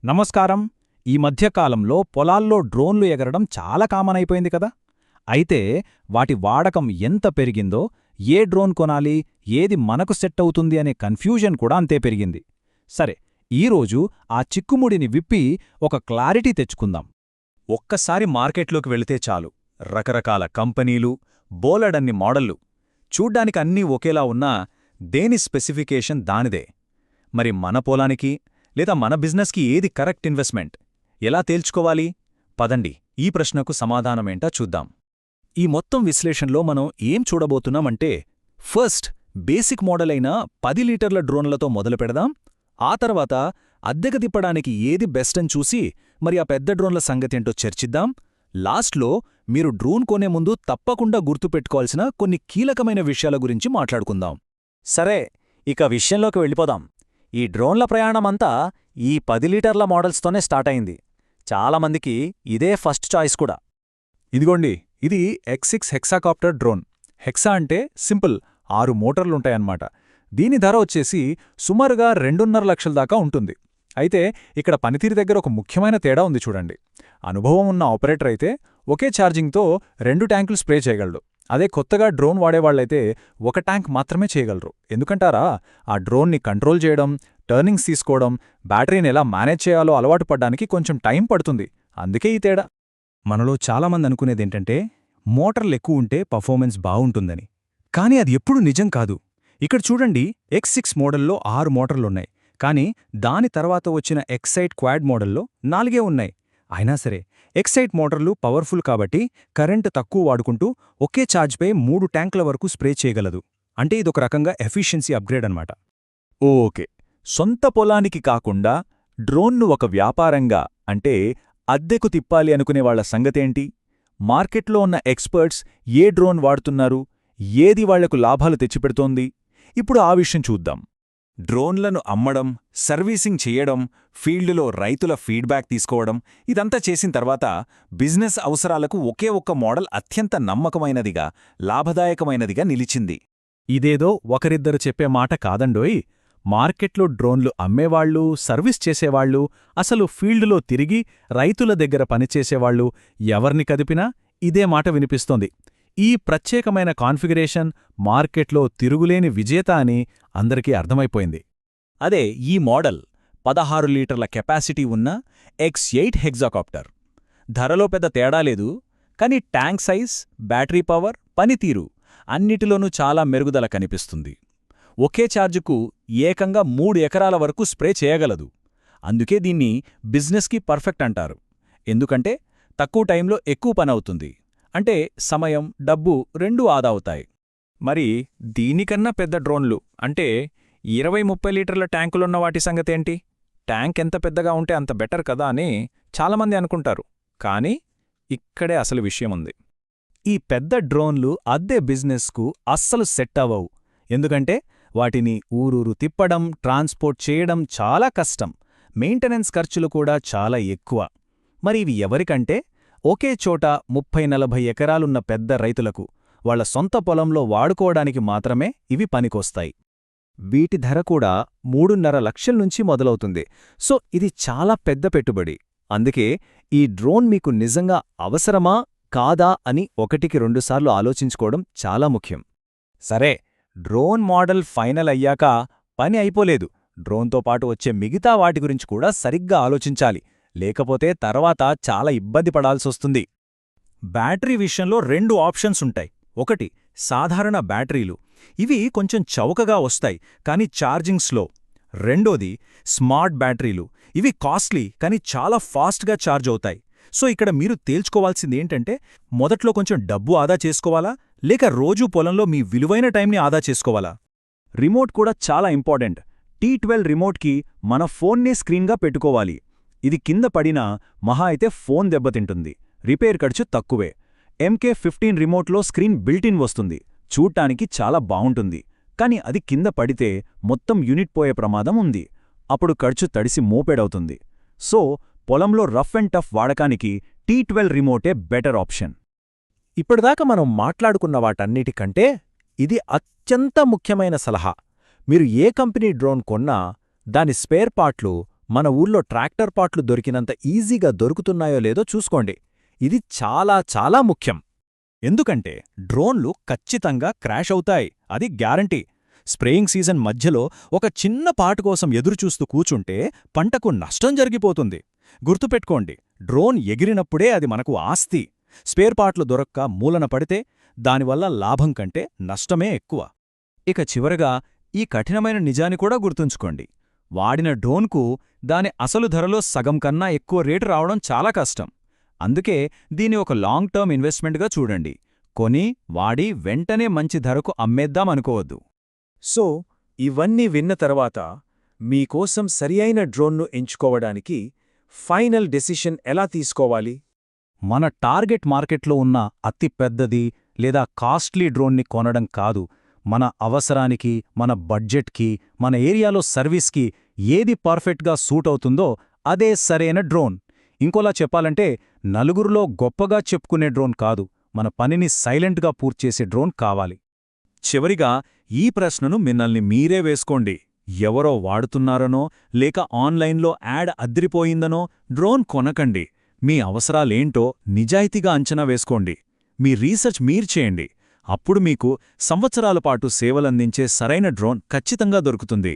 నమస్కారం. ఈ మధ్యకాలంలో పొలాల్లో డ్రోన్లు ఎగరడం చాలా కామన్ అయిపోయింది కదా. అయితే వాటి వాడకం ఎంత పెరిగిందో, ఏ డ్రోన్ కొనాలి, ఏది మనకు సెట్ అవుతుంది అనే కన్ఫ్యూజన్ కూడా అంతే పెరిగింది. సరే, ఈరోజు ఆ చిక్కుముడిని విప్పి ఒక క్లారిటీ తెచ్చుకుందాం. ఒక్కసారి మార్కెట్లోకి వెళితే చాలు, రకరకాల కంపెనీలు, బోలెడన్ని మోడళ్లు. చూడ్డానికి అన్నీ ఒకేలా ఉన్నా దేని స్పెసిఫికేషన్ దానిదే. మరి మన పొలానికి లేదా మన బిజినెస్కి ఏది కరెక్ట్ ఇన్వెస్ట్మెంట్? ఎలా తేల్చుకోవాలి? పదండి, ఈ ప్రశ్నకు సమాధానమేంటా చూద్దాం. ఈ మొత్తం విశ్లేషణలో మనం ఏం చూడబోతున్నామంటే, ఫస్ట్ బేసిక్ మోడల్ అయిన 10 లీటర్ల డ్రోన్లతో మొదలు పెడదాం. ఆ తర్వాత అద్దెకు తిప్పడానికి ఏది బెస్ట్ అని చూసి మరి ఆ పెద్ద డ్రోన్ల సంగతేంటో చర్చిద్దాం. లాస్ట్లో మీరు డ్రోన్ కొనే ముందు తప్పకుండా గుర్తుపెట్టుకోవాల్సిన కొన్ని కీలకమైన విషయాల గురించి మాట్లాడుకుందాం. సరే, ఇక విషయంలోకి వెళ్ళిపోదాం. ఈ డ్రోన్ల ప్రయాణమంతా ఈ 10 లీటర్ల మోడల్స్తోనే స్టార్ట్ అయింది. చాలామందికి ఇదే ఫస్ట్ చాయిస్ కూడా. ఇదిగోండి, ఇది X6 హెక్సాకాప్టర్ డ్రోన్. హెక్సా అంటే సింపుల్, 6 మోటార్లుంటాయన్నమాట. దీని ధర వచ్చేసి సుమారుగా 2.5 లక్షల దాకా ఉంటుంది. అయితే ఇక్కడ పనితీరు దగ్గర ఒక ముఖ్యమైన తేడా ఉంది చూడండి. అనుభవం ఉన్న ఆపరేటర్ అయితే ఒకే ఛార్జింగ్తో 2 ట్యాంకులు స్ప్రే చేయగలడు. అదే కొత్తగా డ్రోన్ వాడేవాళ్లైతే 1 ట్యాంక్ మాత్రమే చేయగలరు. ఎందుకంటారా, ఆ డ్రోన్ని కంట్రోల్ చేయడం, టర్నింగ్స్ తీసుకోవడం, బ్యాటరీని ఎలా మేనేజ్ చేయాలో అలవాటు పడ్డానికి కొంచెం టైం పడుతుంది. అందుకే ఈ తేడా. మనలో చాలామంది అనుకునేదేంటంటే, మోటార్లెక్కువ ఉంటే పర్ఫార్మెన్స్ బావుంటుందని. కానీ అది ఎప్పుడూ నిజం కాదు. ఇక్కడ చూడండి, X6 మోడల్లో 6 మోటార్లున్నాయి. కానీ దాని తర్వాత వచ్చిన X8 క్వాడ్ మోడల్లో 4 ఉన్నాయి. అయినా సరే, X8 మోటార్లు పవర్ఫుల్ కాబట్టి కరెంటు తక్కువ వాడుకుంటూ ఒకే ఛార్జ్పై 3 ట్యాంకుల వరకు స్ప్రే చేయగలదు. అంటే ఇదొక రకంగా ఎఫిషియన్సీ అప్గ్రేడ్ అన్నమాట. ఓకే, సొంత పొలానికి కాకుండా డ్రోన్ను ఒక వ్యాపారంగా, అంటే అద్దెకు తిప్పాలి అనుకునేవాళ్ల సంగతేంటి? మార్కెట్లో ఉన్న ఎక్స్పర్ట్స్ ఏ డ్రోన్ వాడుతున్నారు, ఏది వాళ్లకు లాభాలు తెచ్చిపెడుతోంది? ఇప్పుడు ఆ విషయం చూద్దాం. డ్రోన్లను అమ్మడం, సర్వీసింగ్ చెయ్యడం, ఫీల్డులో రైతుల ఫీడ్బ్యాక్ తీసుకోవడం, ఇదంతా చేసిన తర్వాత బిజినెస్ అవసరాలకు ఒకే ఒక్క మోడల్ అత్యంత నమ్మకమైనదిగా, లాభదాయకమైనదిగా నిలిచింది. ఇదేదో ఒకరిద్దరు చెప్పే మాట కాదండోయ్. మార్కెట్లో డ్రోన్లు అమ్మేవాళ్లు, సర్వీస్ చేసేవాళ్లు, అసలు ఫీల్డులో తిరిగి రైతుల దగ్గర పనిచేసేవాళ్లు ఎవర్ని కదిపినా ఇదే మాట వినిపిస్తోంది. ఈ ప్రత్యేకమైన కాన్ఫిగరేషన్ మార్కెట్లో తిరుగులేని విజేత అని అందరికీ అర్థమైపోయింది. అదే ఈ మోడల్ 16 లీటర్ల కెపాసిటీ ఉన్న X8 హెక్సాకాప్టర్. ధరలో పెద్ద తేడా లేదు, కానీ ట్యాంక్ సైజ్, బ్యాటరీ పవర్, పనితీరు అన్నిటిలోనూ చాలా మెరుగుదల కనిపిస్తుంది. ఒకే ఛార్జుకు ఏకంగా 3 ఎకరాల వరకు స్ప్రే చేయగలదు. అందుకే దీన్ని బిజినెస్కి పర్ఫెక్ట్ అంటారు. ఎందుకంటే తక్కువ టైంలో ఎక్కువ పనవుతుంది. అంటే సమయం, డబ్బు రెండూ ఆదా అవుతాయి. మరి దీనికన్నా పెద్ద డ్రోన్లు, అంటే 20-30 లీటర్ల ట్యాంకులున్న వాటి సంగతేంటి? ట్యాంక్ ఎంత పెద్దగా ఉంటే అంత బెటర్ కదా అని చాలామంది అనుకుంటారు. కానీ ఇక్కడే అసలు విషయముంది. ఈ పెద్ద డ్రోన్లు అద్దె బిజినెస్కు అస్సలు సెట్ అవ్వవు. ఎందుకంటే వాటిని ఊరూరు తిప్పడం, ట్రాన్స్పోర్ట్ చేయడం చాలా కష్టం. మెయింటెనెన్స్ ఖర్చులు కూడా చాలా ఎక్కువ. మరి ఇవి ఎవరికంటే, ఒకే చోట 30-40 ఎకరాలున్న పెద్ద రైతులకు, వాళ్ల సొంత పొలంలో వాడుకోవడానికి మాత్రమే ఇవి పనికొస్తాయి. వీటి ధర కూడా 3.5 లక్షల నుంచి మొదలవుతుంది. సో ఇది చాలా పెద్ద పెట్టుబడి. అందుకే ఈ డ్రోన్ మీకు నిజంగా అవసరమా కాదా అని 1-2 సార్లు ఆలోచించుకోవడం చాలా ముఖ్యం. సరే, డ్రోన్ మోడల్ ఫైనల్ అయ్యాక పని అయిపోలేదు. డ్రోన్తో పాటు వచ్చే మిగతా వాటి గురించి కూడా సరిగ్గా ఆలోచించాలి. లేకపోతే తర్వాత చాలా ఇబ్బంది పడాల్సొస్తుంది. బ్యాటరీ విషయంలో 2 ఆప్షన్స్ ఉంటాయి. ఒకటి సాధారణ బ్యాటరీలు. ఇవి కొంచెం చౌకగా వస్తాయి, కానీ ఛార్జింగ్ స్లో. రెండోది స్మార్ట్ బ్యాటరీలు. ఇవి కాస్ట్లీ, కానీ చాలా ఫాస్ట్గా ఛార్జ్ అవుతాయి. సో ఇక్కడ మీరు తేల్చుకోవాల్సిందేంటంటే, మొదట్లో కొంచెం డబ్బు ఆదా చేసుకోవాలా, లేక రోజూ పొలంలో మీ విలువైన టైంని ఆదా చేసుకోవాలా? రిమోట్ కూడా చాలా ఇంపార్టెంట్. T12 రిమోట్కి మన ఫోన్నే స్క్రీన్గా పెట్టుకోవాలి. ఇది కింద పడినా మహా అయితే ఫోన్ దెబ్బతింటుంది. రిపేర్ ఖర్చు తక్కువే. MK15 రిమోట్లో స్క్రీన్ బిల్టిన్ వస్తుంది. చూడ్డానికి చాలా బావుంటుంది. కానీ అది కింద పడితే మొత్తం యూనిట్ పోయే ప్రమాదం ఉంది. అప్పుడు ఖర్చు తడిసి మోపేడవుతుంది. సో పొలంలో రఫ్ అండ్ టఫ్ వాడకానికి T12 రిమోటే బెటర్ ఆప్షన్. ఇప్పటిదాకా మనం మాట్లాడుకున్న వాటన్నిటికంటే ఇది అత్యంత ముఖ్యమైన సలహా. మీరు ఏ కంపెనీ డ్రోన్ కొన్నా దాని స్పేర్ పార్ట్లు మన ఊర్లో ట్రాక్టర్ పార్ట్లు దొరికినంత ఈజీగా దొరుకుతున్నాయో లేదో చూసుకోండి. ఇది చాలా చాలా ముఖ్యం. ఎందుకంటే డ్రోన్లు ఖచ్చితంగా క్రాష్ అవుతాయి, అది గ్యారంటీ. స్ప్రేయింగ్ సీజన్ మధ్యలో ఒక చిన్న పార్ట్ కోసం ఎదురుచూస్తూ కూచుంటే పంటకు నష్టం జరిగిపోతుంది. గుర్తుపెట్టుకోండి, డ్రోన్ ఎగిరినప్పుడే అది మనకు ఆస్తి. స్పేర్ పార్ట్లు దొరక్క మూలన పడితే దానివల్ల లాభం కంటే నష్టమే ఎక్కువ. ఇక చివరగా ఈ కఠినమైన నిజాన్ని కూడా గుర్తుంచుకోండి. వాడిన డ్రోన్కు దాని అసలు ధరలో సగం కన్నా ఎక్కువ రేటు రావడం చాలా కష్టం. అందుకే దీన్ని ఒక లాంగ్ టర్మ్ ఇన్వెస్ట్మెంట్గా చూడండి. కొని వాడి వెంటనే మంచి ధరకు అమ్మేద్దామనుకోవద్దు. సో ఇవన్నీ విన్న తర్వాత మీకోసం సరియైన డ్రోన్ను ఎంచుకోవడానికి ఫైనల్ డెసిషన్ ఎలా తీసుకోవాలి? మన టార్గెట్ మార్కెట్లో ఉన్న అతి పెద్దది లేదా కాస్ట్లీ డ్రోన్ని కొనడం కాదు, మన అవసరానికి, మన బడ్జెట్కి, మన ఏరియాలో సర్వీస్కి ఏది పర్ఫెక్ట్గా సూట్ అవుతుందో అదే సరైన డ్రోన్. ఇంకోలా చెప్పాలంటే నలుగురిలో గొప్పగా చెప్పుకునే డ్రోన్ కాదు, మన పనిని సైలెంట్గా పూర్తిచేసే డ్రోన్ కావాలి. చివరిగా ఈ ప్రశ్నను మిమ్మల్ని మీరే వేసుకోండి. ఎవరో వాడుతున్నారనో లేక ఆన్లైన్లో యాడ్ అద్రిపోయిందనో డ్రోన్ కొనకండి. మీ అవసరాలేంటో నిజాయితీగా అంచనా వేసుకోండి. మీ రీసెర్చ్ మీరు చేయండి. అప్పుడు మీకు సంవత్సరాల పాటు సేవలందించే సరైన డ్రోన్ ఖచ్చితంగా దొరుకుతుంది.